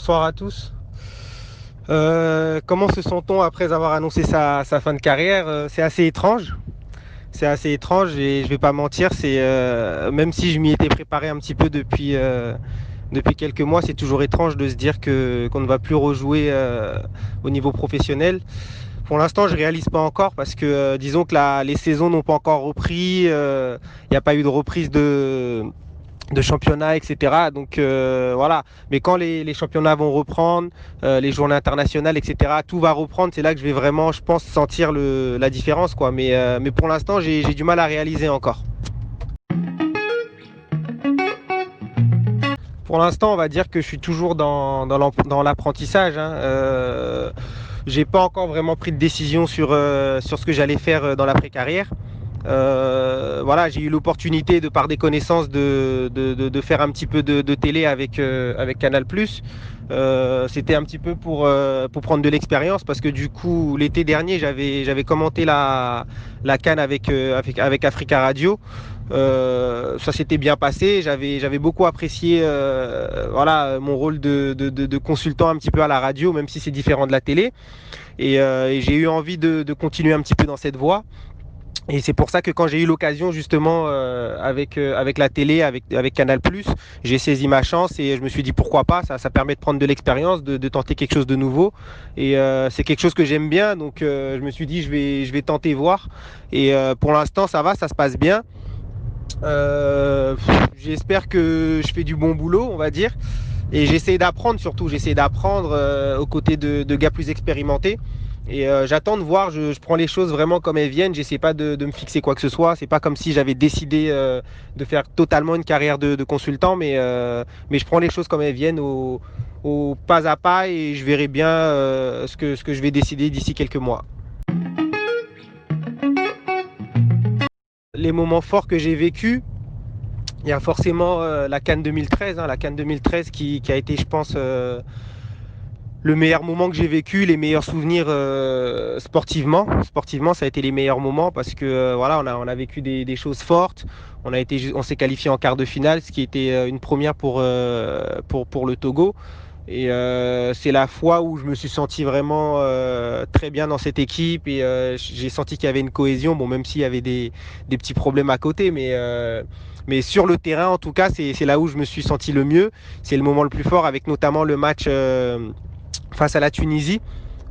Bonsoir à tous. Comment se sent-on après avoir annoncé sa fin de carrière? C'est assez étrange. C'est assez étrange et je vais pas mentir, même si je m'y étais préparé un petit peu depuis quelques mois, c'est toujours étrange de se dire qu'on ne va plus rejouer au niveau professionnel. Pour l'instant, je réalise pas encore parce que disons que les saisons n'ont pas encore repris. Il n'y a pas eu de reprise de championnat, etc. Donc voilà. Mais quand les championnats vont reprendre, les journées internationales, etc., tout va reprendre. C'est là que je vais vraiment, je pense, sentir la différence, quoi. Mais pour l'instant, j'ai du mal à réaliser encore. Pour l'instant, on va dire que je suis toujours dans l'apprentissage, hein. J'ai pas encore vraiment pris de décision sur ce que j'allais faire dans l'après-carrière. Voilà, j'ai eu l'opportunité de par des connaissances de faire un petit peu de télé avec Canal+. C'était un petit peu pour prendre de l'expérience parce que du coup l'été dernier j'avais commenté la CAN avec Africa Radio. Ça s'était bien passé, j'avais beaucoup apprécié voilà, mon rôle de consultant un petit peu à la radio, même si c'est différent de la télé. Et j'ai eu envie de continuer un petit peu dans cette voie. Et c'est pour ça que quand j'ai eu l'occasion justement avec la télé, avec Canal+, j'ai saisi ma chance et je me suis dit pourquoi pas, ça permet de prendre de l'expérience, de tenter quelque chose de nouveau. Et c'est quelque chose que j'aime bien, donc je me suis dit je vais tenter voir. Et pour l'instant ça va, ça se passe bien. J'espère que je fais du bon boulot, on va dire. Et j'essaie d'apprendre surtout, j'essaie d'apprendre aux côtés de gars plus expérimentés. Et j'attends de voir, je prends les choses vraiment comme elles viennent, j'essaie pas de me fixer quoi que ce soit. C'est pas comme si j'avais décidé de faire totalement une carrière de consultant, mais je prends les choses comme elles viennent au pas à pas et je verrai bien ce que je vais décider d'ici quelques mois. Les moments forts que j'ai vécus, il y a forcément la CAN 2013, hein, la CAN 2013 qui a été, je pense, le meilleur moment que j'ai vécu, les meilleurs souvenirs sportivement. Sportivement, ça a été les meilleurs moments parce que voilà, on a vécu des choses fortes. On s'est qualifié en quart de finale, ce qui était une première pour le Togo. Et c'est la fois où je me suis senti vraiment très bien dans cette équipe et j'ai senti qu'il y avait une cohésion, bon, même s'il y avait des petits problèmes à côté, mais sur le terrain, en tout cas, c'est là où je me suis senti le mieux. C'est le moment le plus fort avec notamment le match face à la Tunisie.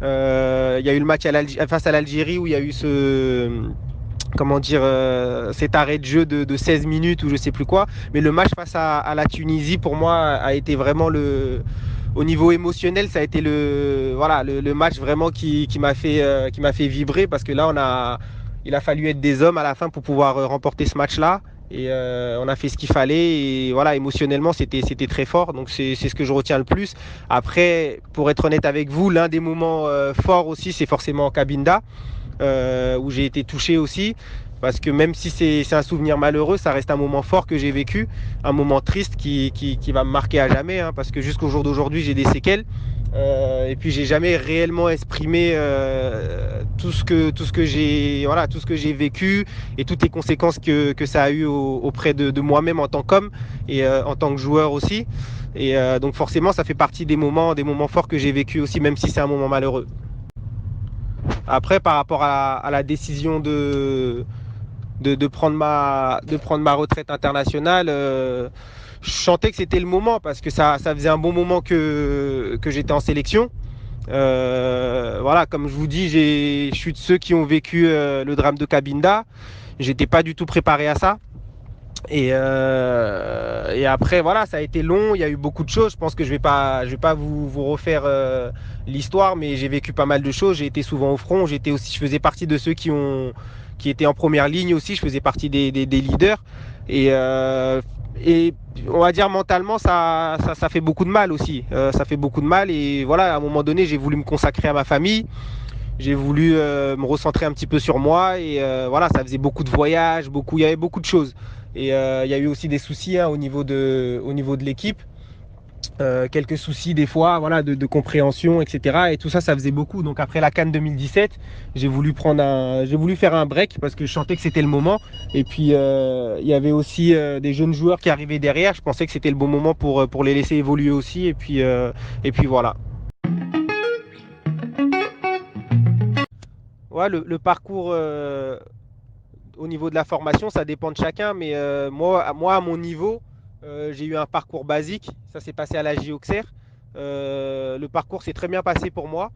Il y a eu le match face à l'Algérie où il y a eu comment dire, cet arrêt de jeu de 16 minutes ou je sais plus quoi. Mais le match face à la Tunisie, pour moi, a été vraiment au niveau émotionnel, ça a été voilà, le match vraiment qui m'a fait vibrer parce que là, il a fallu être des hommes à la fin pour pouvoir remporter ce match-là. Et on a fait ce qu'il fallait et voilà, émotionnellement c'était très fort, donc c'est ce que je retiens le plus. Après, pour être honnête avec vous, l'un des moments forts aussi, c'est forcément Cabinda, où j'ai été touché aussi, parce que même si c'est un souvenir malheureux, ça reste un moment fort que j'ai vécu, un moment triste qui va me marquer à jamais, hein, parce que jusqu'au jour d'aujourd'hui j'ai des séquelles. Et puis j'ai jamais réellement exprimé tout ce que j'ai, voilà, tout ce que j'ai vécu et toutes les conséquences que ça a eu auprès de moi-même en tant qu'homme et en tant que joueur aussi. Et donc forcément ça fait partie des moments forts que j'ai vécu aussi, même si c'est un moment malheureux. Après, par rapport à la décision de prendre ma retraite internationale, je sentais que c'était le moment parce que ça faisait un bon moment que j'étais en sélection. Voilà, comme je vous dis, je suis de ceux qui ont vécu le drame de Cabinda. J'étais pas du tout préparé à ça. Et après, voilà, ça a été long, il y a eu beaucoup de choses. Je pense que je vais pas vous refaire l'histoire, mais j'ai vécu pas mal de choses. J'ai été souvent au front. Je faisais partie de ceux qui étaient en première ligne aussi. Je faisais partie des leaders. Et, euh, et on va dire mentalement, ça fait beaucoup de mal aussi. Ça fait beaucoup de mal. Et voilà, à un moment donné, j'ai voulu me consacrer à ma famille. J'ai voulu me recentrer un petit peu sur moi et voilà, ça faisait beaucoup de voyages, il y avait beaucoup de choses. Et il y a eu aussi des soucis, hein, au niveau de l'équipe. quelques soucis des fois, voilà, de compréhension, etc. Et tout ça, ça faisait beaucoup. Donc après la CAN 2017, j'ai voulu faire un break parce que je sentais que c'était le moment. Et puis il y avait aussi des jeunes joueurs qui arrivaient derrière. Je pensais que c'était le bon moment pour les laisser évoluer aussi. Et puis voilà. Ouais, le parcours au niveau de la formation, ça dépend de chacun. Mais moi, à mon niveau, j'ai eu un parcours basique. Ça s'est passé à la J Auxerre. Le parcours s'est très bien passé pour moi.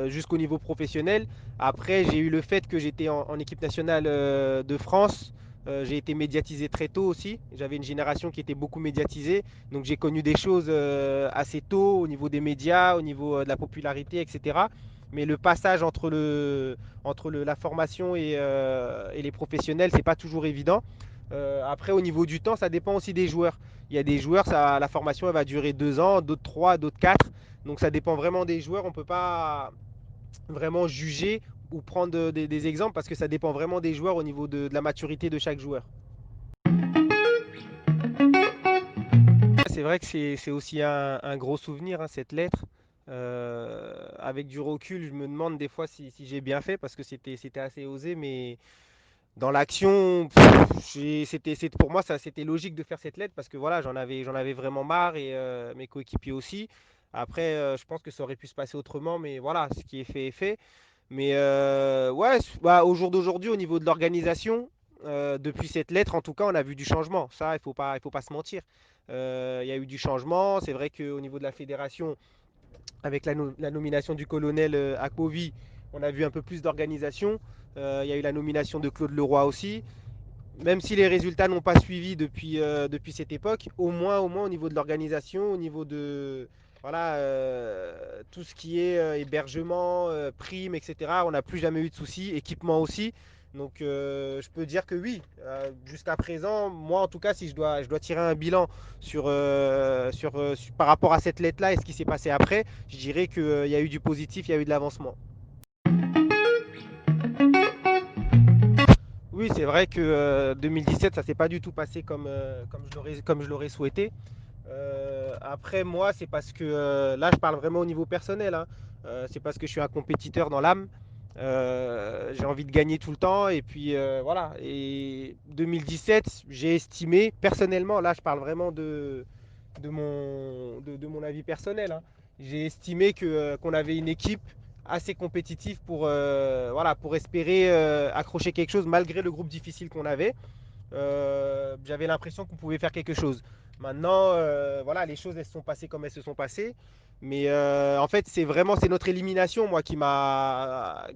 Jusqu'au niveau professionnel. Après, j'ai eu le fait que j'étais en équipe nationale de France. J'ai été médiatisé très tôt aussi. J'avais une génération qui était beaucoup médiatisée. Donc j'ai connu des choses assez tôt au niveau des médias, au niveau de la popularité, etc. Mais le passage la formation et les professionnels, c'est pas toujours évident. Après, au niveau du temps, ça dépend aussi des joueurs. Il y a des joueurs, la formation elle va durer 2 ans, d'autres 3, d'autres 4. Donc ça dépend vraiment des joueurs. On ne peut pas vraiment juger ou prendre des exemples parce que ça dépend vraiment des joueurs au niveau de la maturité de chaque joueur. C'est vrai que c'est aussi un gros souvenir, hein, cette lettre. Avec du recul, je me demande des fois si j'ai bien fait parce que c'était assez osé, mais dans l'action, pour moi, ça, c'était logique de faire cette lettre parce que voilà, j'en avais vraiment marre et mes coéquipiers aussi. Après, je pense que ça aurait pu se passer autrement, mais voilà, ce qui est fait est fait. Mais ouais, bah, au jour d'aujourd'hui, au niveau de l'organisation, depuis cette lettre, en tout cas, on a vu du changement. Ça, il faut pas se mentir. Il y a eu du changement. C'est vrai qu'au niveau de la fédération, avec la nomination du colonel Akpovi, on a vu un peu plus d'organisation. Il y a eu la nomination de Claude Leroy aussi. Même si les résultats n'ont pas suivi depuis cette époque, au moins au niveau de l'organisation, au niveau de voilà, tout ce qui est hébergement, primes, etc., on n'a plus jamais eu de soucis, équipement aussi. Donc je peux dire que oui, jusqu'à présent, moi en tout cas, si je dois tirer un bilan par rapport à cette lettre-là et ce qui s'est passé après, je dirais qu'il y a eu du positif, il y a eu de l'avancement. Oui, c'est vrai que 2017, ça s'est pas du tout passé comme je l'aurais souhaité. Après, moi, c'est parce que là, je parle vraiment au niveau personnel, hein. C'est parce que je suis un compétiteur dans l'âme. J'ai envie de gagner tout le temps. Et puis voilà. Et 2017, j'ai estimé, personnellement, là, je parle vraiment de mon avis personnel, hein. J'ai estimé qu'on avait une équipe assez compétitive voilà, pour espérer accrocher quelque chose malgré le groupe difficile qu'on avait. J'avais l'impression qu'on pouvait faire quelque chose. Maintenant, voilà, les choses elles se sont passées comme elles se sont passées. Mais en fait, c'est notre élimination, moi, qui m'a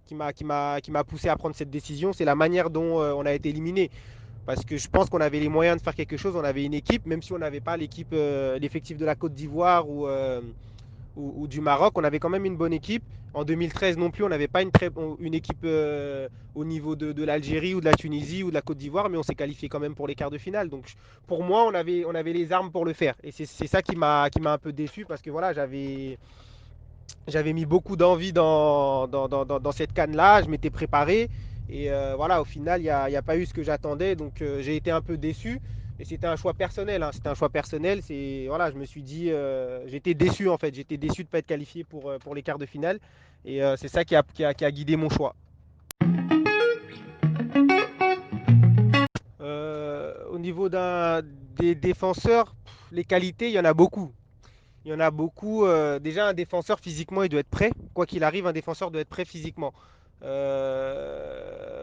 poussé à prendre cette décision. C'est la manière dont on a été éliminé. Parce que je pense qu'on avait les moyens de faire quelque chose. On avait une équipe, même si on n'avait pas l'effectif de la Côte d'Ivoire ou du Maroc, on avait quand même une bonne équipe. En 2013 non plus, on n'avait pas une équipe au niveau de l'Algérie ou de la Tunisie ou de la Côte d'Ivoire, mais on s'est qualifié quand même pour les quarts de finale. Donc pour moi, on avait les armes pour le faire. Et c'est ça qui m'a un peu déçu parce que voilà, j'avais mis beaucoup d'envie dans cette canne-là, je m'étais préparé. Et voilà, au final, il y a pas eu ce que j'attendais. Donc j'ai été un peu déçu. Et c'était un choix personnel, hein. C'était un choix personnel. Voilà, je me suis dit, j'étais déçu en fait. J'étais déçu de ne pas être qualifié pour les quarts de finale. Et c'est ça qui a guidé mon choix. Au niveau des défenseurs, les qualités, il y en a beaucoup. Il y en a beaucoup. Déjà, un défenseur physiquement, il doit être prêt. Quoi qu'il arrive, un défenseur doit être prêt physiquement.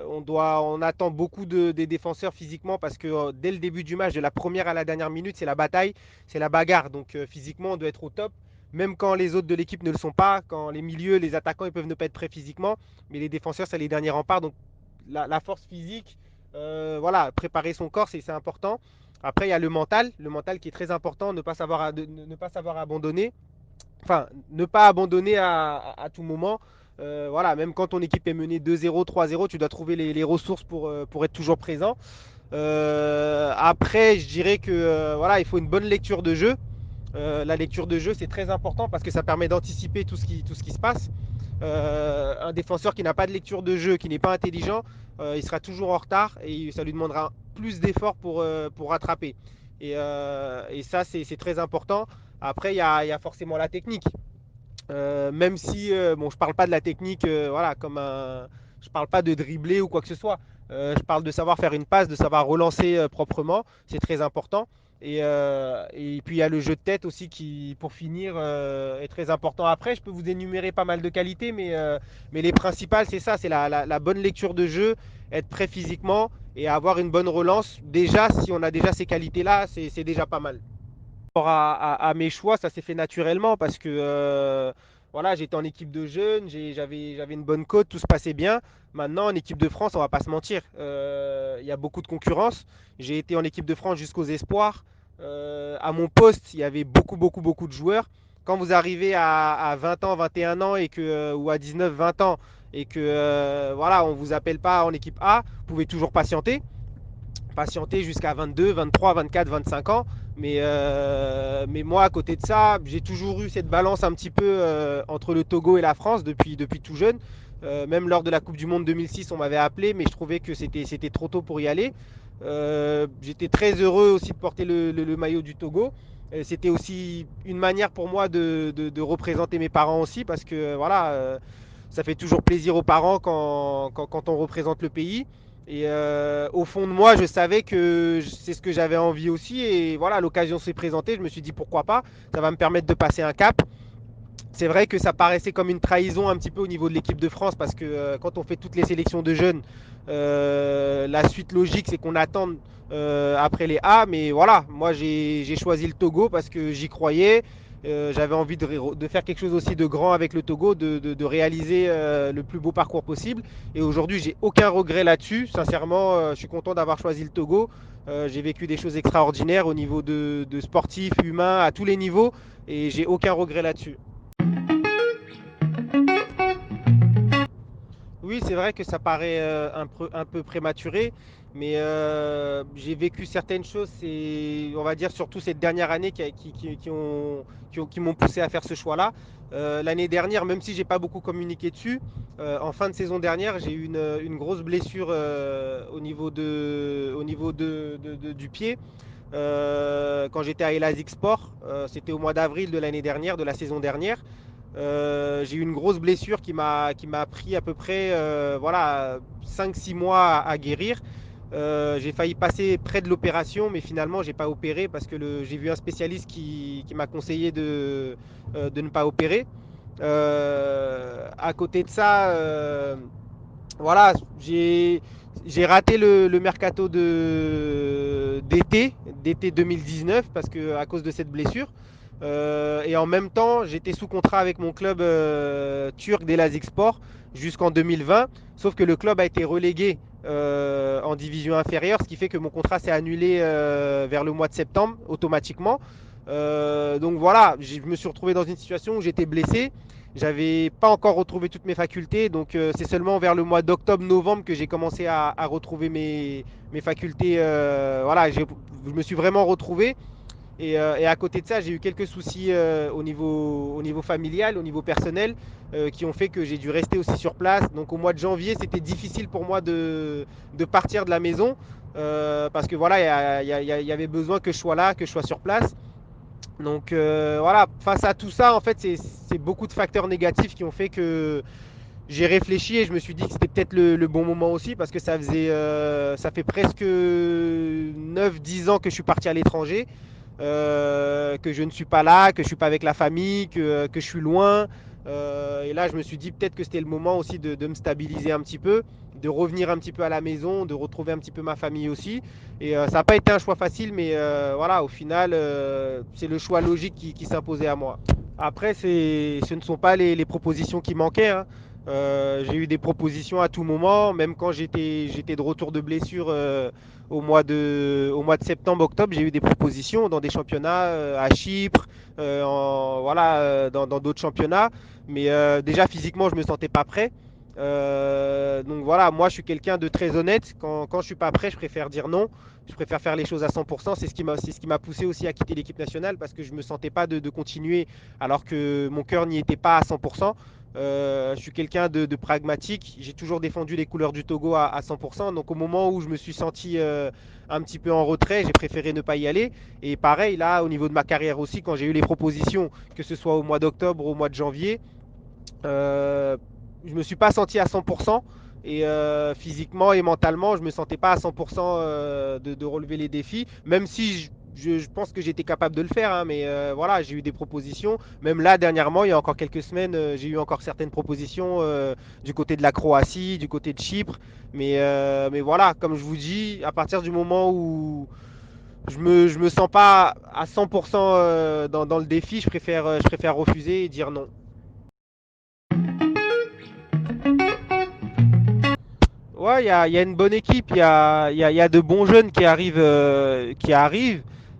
On attend beaucoup des défenseurs physiquement parce que dès le début du match, de la première à la dernière minute, c'est la bataille, c'est la bagarre. Donc physiquement, on doit être au top. Même quand les autres de l'équipe ne le sont pas, quand les milieux, les attaquants, ils peuvent ne pas être prêts physiquement, mais les défenseurs, c'est les derniers remparts. Donc la force physique, voilà, préparer son corps, c'est important. Après, il y a le mental qui est très important, ne pas savoir abandonner, enfin, ne pas abandonner à tout moment. Voilà, même quand ton équipe est menée 2-0, 3-0, tu dois trouver les ressources pour être toujours présent. Après, je dirais que voilà, il faut une bonne lecture de jeu. La lecture de jeu, c'est très important parce que ça permet d'anticiper tout ce qui se passe. Un défenseur qui n'a pas de lecture de jeu, qui n'est pas intelligent, il sera toujours en retard et ça lui demandera plus d'efforts pour rattraper. Et ça, c'est très important. Après, il y a forcément la technique. Même si, bon, je parle pas de la technique, voilà, je parle pas de dribbler ou quoi que ce soit. Je parle de savoir faire une passe, de savoir relancer proprement, c'est très important. Et puis il y a le jeu de tête aussi qui, pour finir, est très important. Après, je peux vous énumérer pas mal de qualités, mais les principales, c'est ça, c'est la bonne lecture de jeu, être prêt physiquement et avoir une bonne relance. Déjà, si on a déjà ces qualités-là, c'est déjà pas mal rapport à mes choix, ça s'est fait naturellement parce que voilà, j'étais en équipe de jeunes, j'avais une bonne cote, tout se passait bien. Maintenant, en équipe de France, on va pas se mentir, il y a beaucoup de concurrence. J'ai été en équipe de France jusqu'aux espoirs. À mon poste, il y avait beaucoup de joueurs. Quand vous arrivez à 20 ans, 21 ans ou à 19, 20 ans et que voilà, on ne vous appelle pas en équipe A, vous pouvez toujours patienter jusqu'à 22, 23, 24, 25 ans. Mais moi, à côté de ça, j'ai toujours eu cette balance un petit peu entre le Togo et la France depuis tout jeune. Même lors de la Coupe du Monde 2006, on m'avait appelé, mais je trouvais que c'était trop tôt pour y aller. J'étais très heureux aussi de porter le maillot du Togo. C'était aussi une manière pour moi de représenter mes parents aussi, parce que voilà, ça fait toujours plaisir aux parents quand on représente le pays. Et au fond de moi, je savais que c'est ce que j'avais envie aussi. Et voilà, l'occasion s'est présentée. Je me suis dit pourquoi pas. Ça va me permettre de passer un cap. C'est vrai que ça paraissait comme une trahison un petit peu au niveau de l'équipe de France parce que quand on fait toutes les sélections de jeunes, la suite logique c'est qu'on attende après les A. Mais voilà, moi j'ai choisi le Togo parce que j'y croyais. J'avais envie de faire quelque chose aussi de grand avec le Togo, de réaliser le plus beau parcours possible. Et aujourd'hui, j'ai aucun regret là-dessus. Sincèrement, je suis content d'avoir choisi le Togo. J'ai vécu des choses extraordinaires au niveau de sportif, humain, à tous les niveaux. Et j'ai aucun regret là-dessus. Oui, c'est vrai que ça paraît un peu prématuré, mais j'ai vécu certaines choses, on va dire surtout cette dernière année qui m'ont poussé à faire ce choix-là. L'année dernière, même si j'ai pas beaucoup communiqué dessus, en fin de saison dernière, j'ai eu une grosse blessure au niveau du pied. Quand j'étais à Elazig Sport, c'était au mois d'avril de l'année dernière, de la saison dernière. J'ai eu une grosse blessure qui m'a pris à peu près voilà, 5-6 mois à guérir. J'ai failli passer près de l'opération, mais finalement, j'ai pas opéré parce que j'ai vu un spécialiste qui m'a conseillé de ne pas opérer. À côté de ça, voilà, j'ai raté le mercato d'été 2019 parce que à cause de cette blessure. Et en même temps, j'étais sous contrat avec mon club turc d'Elazığspor jusqu'en 2020. Sauf que le club a été relégué en division inférieure, ce qui fait que mon contrat s'est annulé vers le mois de septembre automatiquement. Donc voilà, je me suis retrouvé dans une situation où j'étais blessé. J'avais pas encore retrouvé toutes mes facultés, donc c'est seulement vers le mois d'octobre-novembre que j'ai commencé à retrouver mes facultés. Voilà, je me suis vraiment retrouvé. Et à côté de ça, j'ai eu quelques soucis au niveau familial, au niveau personnel, qui ont fait que j'ai dû rester aussi sur place. Donc au mois de janvier, c'était difficile pour moi de partir de la maison, parce que voilà, il y avait besoin que je sois là, que je sois sur place. Donc voilà, face à tout ça, en fait, c'est beaucoup de facteurs négatifs qui ont fait que j'ai réfléchi et je me suis dit que c'était peut-être le bon moment aussi parce que ça fait presque 9-10 ans que je suis parti à l'étranger, que je ne suis pas là, que je suis pas avec la famille, que je suis loin. Et là, je me suis dit peut-être que c'était le moment aussi de me stabiliser un petit peu, de revenir un petit peu à la maison, de retrouver un petit peu ma famille aussi. Et ça n'a pas été un choix facile, mais voilà, au final, c'est le choix logique qui s'imposait à moi. Après, ce ne sont pas les propositions qui manquaient, hein. J'ai eu des propositions à tout moment, même quand j'étais de retour de blessure au mois de septembre, octobre, j'ai eu des propositions dans des championnats à Chypre, voilà, dans d'autres championnats. Mais déjà physiquement, je me sentais pas prêt. Donc voilà, moi je suis quelqu'un de très honnête. Quand je suis pas prêt, je préfère dire non. Je préfère faire les choses à 100%. C'est ce qui m'a poussé aussi à quitter l'équipe nationale parce que je me sentais pas de continuer alors que mon cœur n'y était pas à 100%. Je suis quelqu'un de pragmatique. J'ai toujours défendu les couleurs du Togo à 100%. Donc au moment où je me suis senti un petit peu en retrait, j'ai préféré ne pas y aller. Et pareil, là, au niveau de ma carrière aussi, quand j'ai eu les propositions, que ce soit au mois d'octobre ou au mois de janvier, euh, je me suis pas senti à 100%. Et physiquement et mentalement, je me sentais pas à 100% de relever les défis, même si je pense que j'étais capable de le faire, hein, mais voilà, j'ai eu des propositions. Même là, dernièrement, il y a encore quelques semaines, j'ai eu encore certaines propositions du côté de la Croatie, du côté de Chypre. Mais voilà, comme je vous dis, à partir du moment où je me sens pas à 100% dans le défi, je préfère refuser et dire non. Ouais, il y a une bonne équipe, il y a de bons jeunes qui arrivent,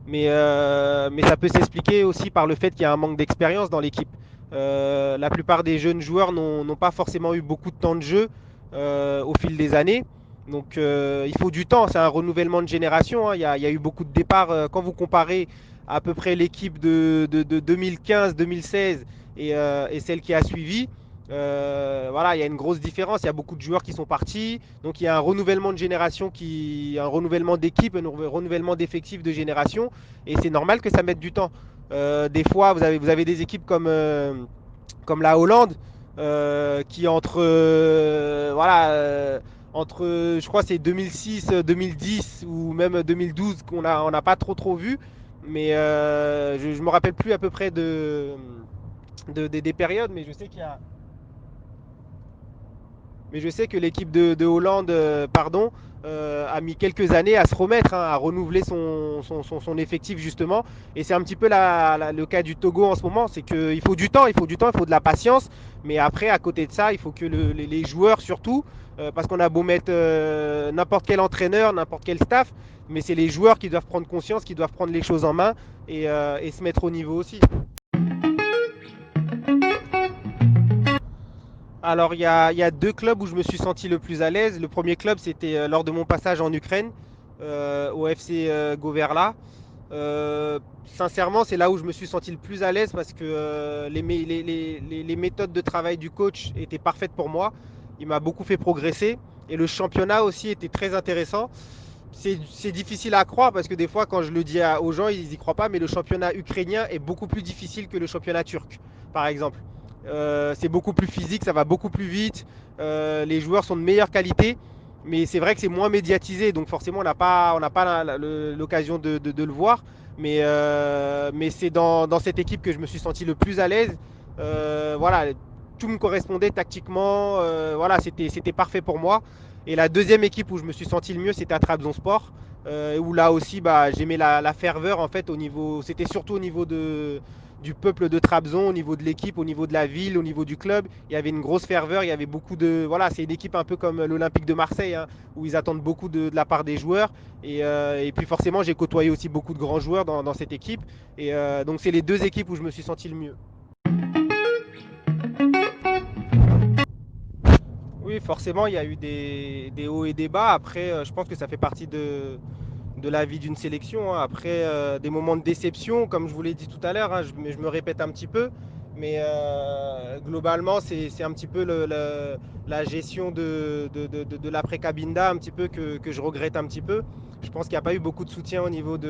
mais ça peut s'expliquer aussi par le fait qu'il y a un manque d'expérience dans l'équipe. La plupart des jeunes joueurs n'ont pas forcément eu beaucoup de temps de jeu au fil des années. Donc il faut du temps, c'est un renouvellement de génération, hein. Il y a eu beaucoup de départs. Quand vous comparez à peu près l'équipe de 2015-2016 et celle qui a suivi, voilà, il y a une grosse différence. Il y a beaucoup de joueurs qui sont partis. Donc il y a un renouvellement de génération, un renouvellement d'équipe, un renouvellement d'effectifs de génération. Et c'est normal que ça mette du temps. Des fois, vous avez des équipes comme la Hollande qui voilà, entre je crois c'est 2006, 2010 ou même 2012 on n'a pas trop vu. Mais je ne me rappelle plus à peu près des périodes, mais je sais que l'équipe de Hollande a mis quelques années à se remettre, hein, à renouveler son effectif justement. Et c'est un petit peu le cas du Togo en ce moment, c'est qu'il faut du temps, il faut du temps, il faut de la patience. Mais après, à côté de ça, il faut que les joueurs surtout, parce qu'on a beau mettre n'importe quel entraîneur, n'importe quel staff, mais c'est les joueurs qui doivent prendre conscience, qui doivent prendre les choses en main et se mettre au niveau aussi. Alors, il y a deux clubs où je me suis senti le plus à l'aise. Le premier club, c'était lors de mon passage en Ukraine, au FC Goverla. Sincèrement, c'est là où je me suis senti le plus à l'aise parce que les méthodes de travail du coach étaient parfaites pour moi. Il m'a beaucoup fait progresser. Et le championnat aussi était très intéressant. C'est difficile à croire parce que des fois, quand je le dis aux gens, ils n'y croient pas, mais le championnat ukrainien est beaucoup plus difficile que le championnat turc, par exemple. C'est beaucoup plus physique, ça va beaucoup plus vite, les joueurs sont de meilleure qualité, mais c'est vrai que c'est moins médiatisé, donc forcément on n'a pas l'occasion de le voir, mais c'est dans cette équipe que je me suis senti le plus à l'aise. Voilà, tout me correspondait tactiquement, voilà, c'était parfait pour moi. Et la deuxième équipe où je me suis senti le mieux, c'était à Trabzonspor, où là aussi, bah, j'aimais la ferveur en fait c'était surtout au niveau du peuple de Trabzon, au niveau de l'équipe, au niveau de la ville, au niveau du club. Il y avait une grosse ferveur, il y avait beaucoup voilà, c'est une équipe un peu comme l'Olympique de Marseille, hein, où ils attendent beaucoup de la part des joueurs. Et puis forcément, j'ai côtoyé aussi beaucoup de grands joueurs dans cette équipe. Et donc c'est les deux équipes où je me suis senti le mieux. Oui, forcément, il y a eu des hauts et des bas. Après, je pense que ça fait partie de la vie d'une sélection, hein. Après, des moments de déception, comme je vous l'ai dit tout à l'heure, hein, je me répète un petit peu, mais globalement, c'est un petit peu la gestion de l'après-Cabinda, un petit peu que je regrette un petit peu. Je pense qu'il n'y a pas eu beaucoup de soutien au niveau du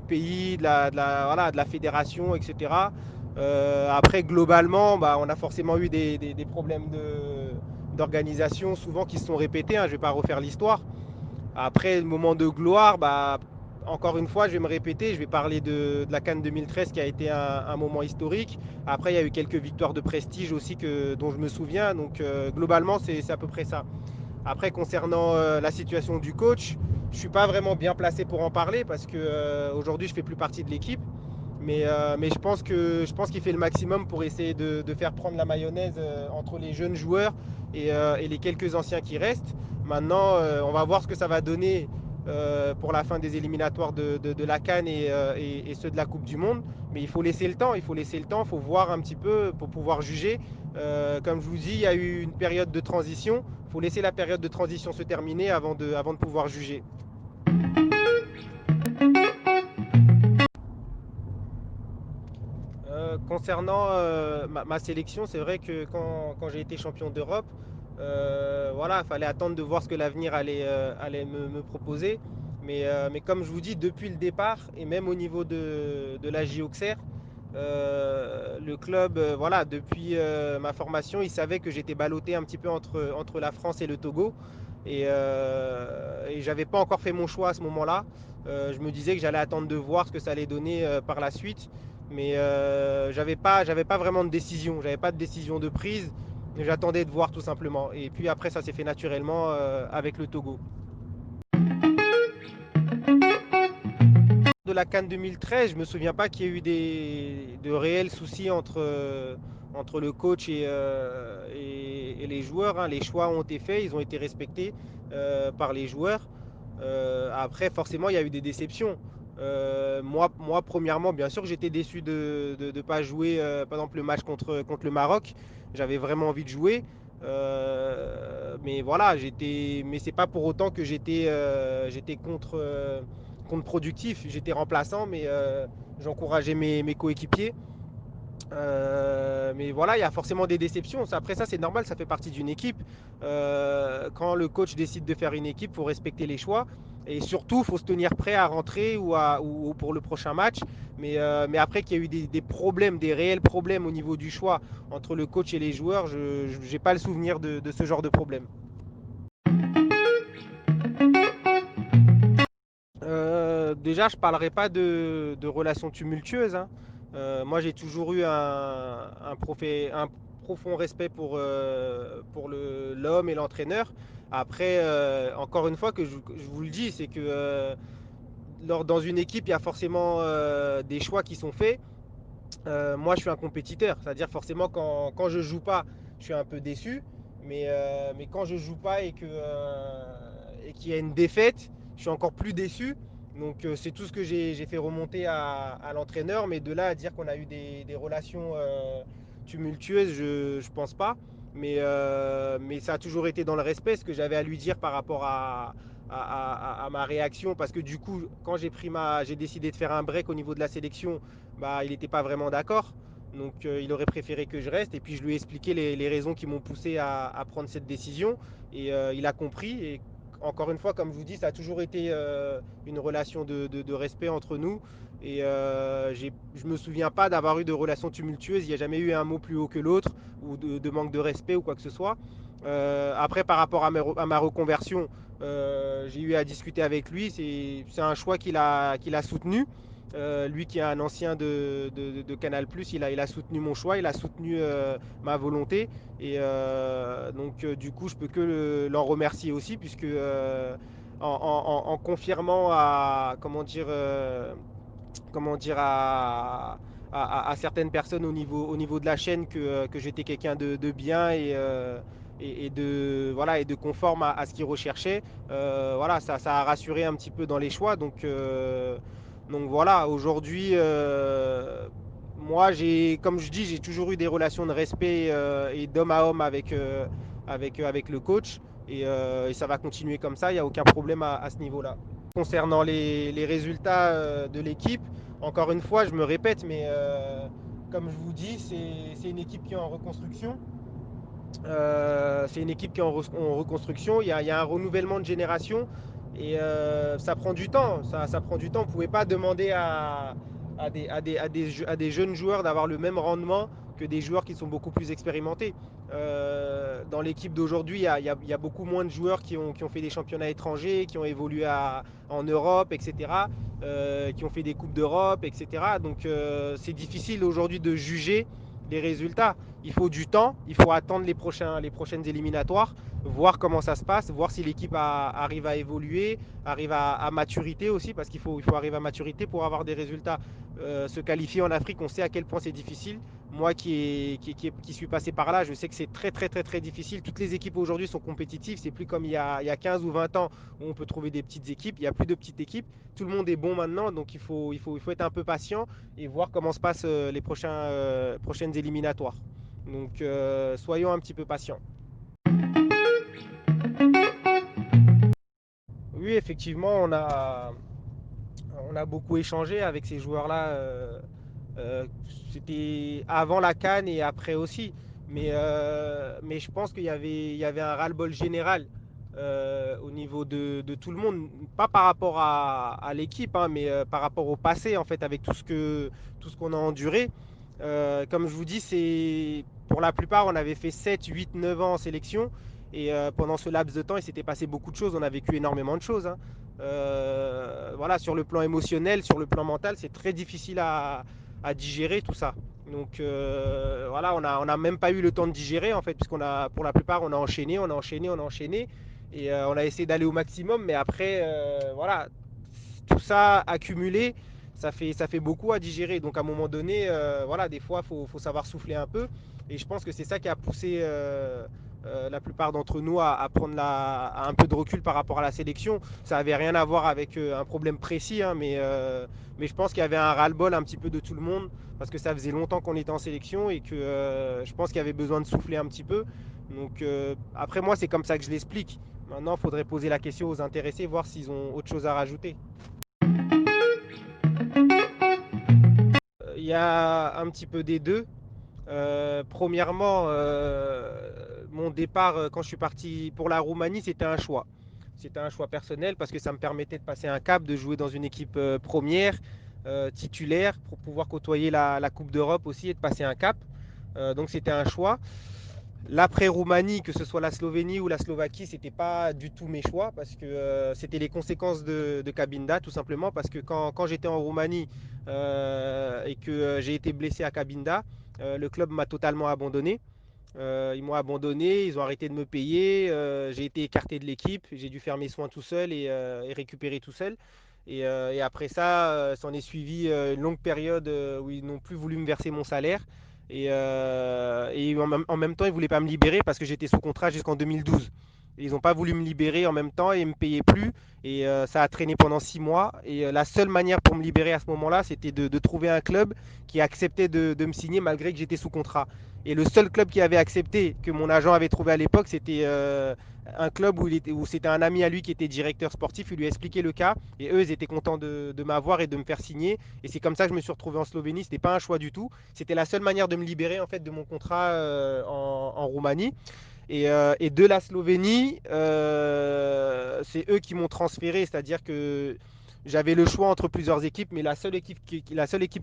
pays, voilà, de la fédération, etc. Après, globalement, bah, on a forcément eu des problèmes d'organisation, souvent qui se sont répétés, hein, je ne vais pas refaire l'histoire. Après, le moment de gloire, bah, encore une fois, je vais me répéter, je vais parler de la Cannes 2013 qui a été un moment historique. Après, il y a eu quelques victoires de prestige aussi dont je me souviens. Donc, globalement, c'est à peu près ça. Après, concernant la situation du coach, je ne suis pas vraiment bien placé pour en parler parce que aujourd'hui, je ne fais plus partie de l'équipe. Mais je pense qu'il fait le maximum pour essayer de faire prendre la mayonnaise entre les jeunes joueurs et les quelques anciens qui restent. Maintenant, on va voir ce que ça va donner pour la fin des éliminatoires de la CAN et ceux de la Coupe du Monde. Mais il faut laisser le temps, il faut laisser le temps, il faut voir un petit peu pour pouvoir juger. Comme je vous dis, il y a eu une période de transition. Il faut laisser la période de transition se terminer avant de pouvoir juger. Concernant ma sélection, c'est vrai que quand j'ai été champion d'Europe, voilà, il fallait attendre de voir ce que l'avenir allait me proposer. Mais comme je vous dis, depuis le départ, et même au niveau de la JOXR, le club, voilà, depuis ma formation, il savait que j'étais ballotté un petit peu entre la France et le Togo. Et j'avais pas encore fait mon choix à ce moment-là. Je me disais que j'allais attendre de voir ce que ça allait donner par la suite. Mais j'avais pas vraiment de décision. J'avais pas de décision de prise. J'attendais de voir tout simplement. Et puis après, ça s'est fait naturellement avec le Togo. De la CAN 2013, je me souviens pas qu'il y ait eu de réels soucis entre le coach et les joueurs, hein. Les choix ont été faits, ils ont été respectés par les joueurs. Après, forcément, il y a eu des déceptions. Moi, premièrement, bien sûr, j'étais déçu de ne pas jouer, par exemple, le match contre le Maroc. J'avais vraiment envie de jouer. Mais voilà, mais c'est pas pour autant que j'étais contre-productif. J'étais remplaçant, mais j'encourageais mes coéquipiers. Mais voilà, il y a forcément des déceptions. Après ça, c'est normal, ça fait partie d'une équipe. Quand le coach décide de faire une équipe, il faut respecter les choix. Et surtout, il faut se tenir prêt à rentrer ou pour le prochain match. Mais après qu'il y a eu des problèmes, des réels problèmes au niveau du choix entre le coach et les joueurs, je n'ai pas le souvenir de ce genre de problème. Déjà, je ne parlerai pas de relations tumultueuses, hein. Moi, j'ai toujours eu un profond respect pour l'homme et l'entraîneur. Après, encore une fois, que je vous le dis, c'est que dans une équipe, il y a forcément des choix qui sont faits. Moi, je suis un compétiteur, c'est-à-dire forcément quand je joue pas, je suis un peu déçu. Mais quand je joue pas et qu'il y a une défaite, je suis encore plus déçu. Donc c'est tout ce que j'ai fait remonter à l'entraîneur. Mais de là à dire qu'on a eu des relations tumultueuses, je pense pas. Mais ça a toujours été dans le respect, ce que j'avais à lui dire par rapport à ma réaction. Parce que du coup, quand j'ai décidé de faire un break au niveau de la sélection, bah, il n'était pas vraiment d'accord. Donc il aurait préféré que je reste. Et puis je lui ai expliqué les raisons qui m'ont poussé à prendre cette décision. Et il a compris. Et encore une fois, comme je vous dis, ça a toujours été une relation de respect entre nous. Et je ne me souviens pas d'avoir eu de relation tumultueuse. Il n'y a jamais eu un mot plus haut que l'autre ou de manque de respect ou quoi que ce soit. Après, par rapport à ma reconversion, j'ai eu à discuter avec lui. C'est un choix qu'il a soutenu. Lui qui est un ancien de Canal+, il a soutenu mon choix, il a soutenu ma volonté. Et donc du coup, je peux que l'en remercier aussi, puisque en confirmant comment dire à certaines personnes au niveau de la chaîne que j'étais quelqu'un de bien et de conforme à ce qu'ils recherchaient. Voilà, ça a rassuré un petit peu dans les choix. Donc voilà, aujourd'hui, moi, comme je dis, j'ai toujours eu des relations de respect et d'homme à homme avec le coach. Et ça va continuer comme ça, il n'y a aucun problème à ce niveau-là. Concernant les résultats de l'équipe, encore une fois, je me répète, mais comme je vous dis, c'est une équipe qui est en reconstruction. C'est une équipe qui est en reconstruction. Il y a un renouvellement de génération et ça prend du temps. Ça prend du temps. Vous ne pouvez pas demander à des jeunes joueurs d'avoir le même rendement que des joueurs qui sont beaucoup plus expérimentés. Dans l'équipe d'aujourd'hui, il y a beaucoup moins de joueurs qui ont fait des championnats étrangers, qui ont évolué en Europe, etc., qui ont fait des Coupes d'Europe, etc. Donc c'est difficile aujourd'hui de juger les résultats. Il faut du temps, il faut attendre les prochaines éliminatoires, voir comment ça se passe, voir si l'équipe arrive à évoluer, arrive à maturité aussi, parce qu'il faut arriver à maturité pour avoir des résultats. Se qualifier en Afrique, on sait à quel point c'est difficile. Moi qui suis passé par là, je sais que c'est très très très très difficile. Toutes les équipes aujourd'hui sont compétitives. C'est plus comme il y a 15 ou 20 ans où on peut trouver des petites équipes. Il n'y a plus de petites équipes. Tout le monde est bon maintenant, donc il faut être un peu patient et voir comment se passent les prochaines éliminatoires. Donc soyons un petit peu patients. Oui, effectivement, on a beaucoup échangé avec ces joueurs-là Euh, C'était avant la CAN et après aussi. Mais je pense il y avait un ras-le-bol général au niveau de tout le monde. Pas par rapport à l'équipe, hein, mais par rapport au passé, en fait, avec tout ce qu'on a enduré. Comme je vous dis, pour la plupart, on avait fait 7 8 9 ans en sélection. Et pendant ce laps de temps, il s'était passé beaucoup de choses. On a vécu énormément de choses, hein. Voilà, sur le plan émotionnel, sur le plan mental, c'est très difficile à digérer tout ça. Donc voilà, on a même pas eu le temps de digérer en fait, puisqu'on a, pour la plupart, on a enchaîné, on a enchaîné, on a enchaîné, et on a essayé d'aller au maximum, mais après, voilà, tout ça accumulé, ça fait beaucoup à digérer. Donc à un moment donné, voilà, des fois, faut savoir souffler un peu, et je pense que c'est ça qui a poussé la plupart d'entre nous à prendre à un peu de recul par rapport à la sélection. Ça avait rien à voir avec un problème précis, hein, mais je pense qu'il y avait un ras-le-bol un petit peu de tout le monde parce que ça faisait longtemps qu'on était en sélection et que je pense qu'il y avait besoin de souffler un petit peu. Donc après moi c'est comme ça que je l'explique. Maintenant il faudrait poser la question aux intéressés, voir s'ils ont autre chose à rajouter. Il y a un petit peu des deux. Premièrement, mon départ quand je suis parti pour la Roumanie, c'était un choix. C'était un choix personnel parce que ça me permettait de passer un cap, de jouer dans une équipe première, titulaire, pour pouvoir côtoyer la Coupe d'Europe aussi et de passer un cap. Donc c'était un choix. L'après-Roumanie, que ce soit la Slovénie ou la Slovaquie, c'était pas du tout mes choix parce que c'était les conséquences de Cabinda, tout simplement. Parce que quand j'étais en Roumanie et que j'ai été blessé à Cabinda, le club m'a totalement abandonné. Ils m'ont abandonné, ils ont arrêté de me payer, j'ai été écarté de l'équipe, j'ai dû faire mes soins tout seul et récupérer tout seul. Et après ça, s'en est suivi une longue période où ils n'ont plus voulu me verser mon salaire. Et en même temps, ils ne voulaient pas me libérer parce que j'étais sous contrat jusqu'en 2012. Ils n'ont pas voulu me libérer en même temps et ne me payaient plus. Et ça a traîné pendant 6 mois. Et la seule manière pour me libérer à ce moment-là, c'était de trouver un club qui acceptait de me signer malgré que j'étais sous contrat. Et le seul club qui avait accepté, que mon agent avait trouvé à l'époque, c'était un club où c'était un ami à lui qui était directeur sportif. Il lui a expliqué le cas. Et eux, ils étaient contents de m'avoir et de me faire signer. Et c'est comme ça que je me suis retrouvé en Slovénie. C'était pas un choix du tout. C'était la seule manière de me libérer en fait de mon contrat en Roumanie. Et de la Slovénie, c'est eux qui m'ont transféré, c'est-à-dire que j'avais le choix entre plusieurs équipes, mais la seule équipe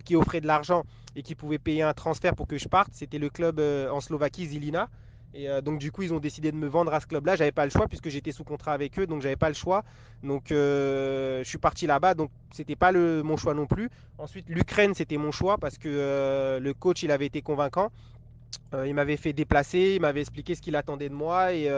qui offrait de l'argent et qui pouvait payer un transfert pour que je parte, c'était le club en Slovaquie, Zilina. Et donc du coup, ils ont décidé de me vendre à ce club-là. J'avais pas le choix puisque j'étais sous contrat avec eux, donc j'avais pas le choix. Donc je suis parti là-bas, donc c'était pas mon choix non plus. Ensuite, l'Ukraine, c'était mon choix parce que le coach, il avait été convaincant. Il m'avait fait déplacer, il m'avait expliqué ce qu'il attendait de moi et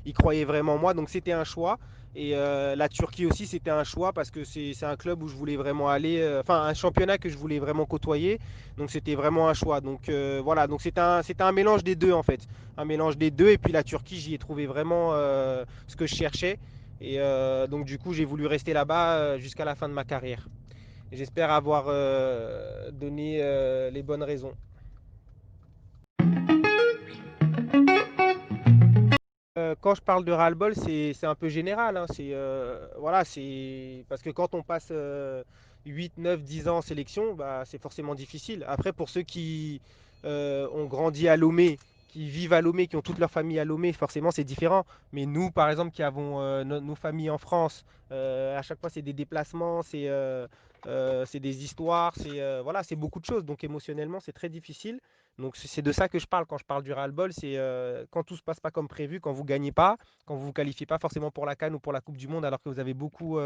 il croyait vraiment en moi. Donc c'était un choix. Et la Turquie aussi, c'était un choix parce que c'est un club où je voulais vraiment aller, enfin un championnat que je voulais vraiment côtoyer. Donc c'était vraiment un choix. Donc voilà, donc c'était un mélange des deux en fait. Un mélange des deux. Et puis la Turquie, j'y ai trouvé vraiment ce que je cherchais. Et donc du coup, j'ai voulu rester là-bas jusqu'à la fin de ma carrière. J'espère avoir donné les bonnes raisons. Quand je parle de ras-le-bol, c'est un peu général, hein. Voilà, c'est parce que quand on passe 8, 9, 10 ans en sélection, bah, c'est forcément difficile. Après, pour ceux qui ont grandi à Lomé, qui vivent à Lomé, qui ont toute leur famille à Lomé, forcément c'est différent. Mais nous, par exemple, qui avons nos familles en France, à chaque fois c'est des déplacements, c'est des histoires, voilà, c'est beaucoup de choses. Donc émotionnellement, c'est très difficile. Donc c'est de ça que je parle quand je parle du ras-le-bol, c'est quand tout se passe pas comme prévu, quand vous gagnez pas, quand vous vous qualifiez pas forcément pour la CAN ou pour la Coupe du Monde, alors que vous avez beaucoup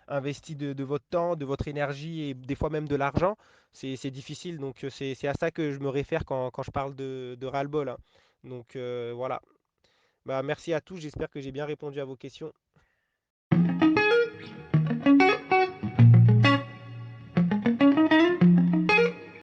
investi de votre temps, de votre énergie et des fois même de l'argent, c'est difficile. Donc c'est à ça que je me réfère quand je parle de ras-le-bol, hein. Donc voilà. Bah, merci à tous, j'espère que j'ai bien répondu à vos questions.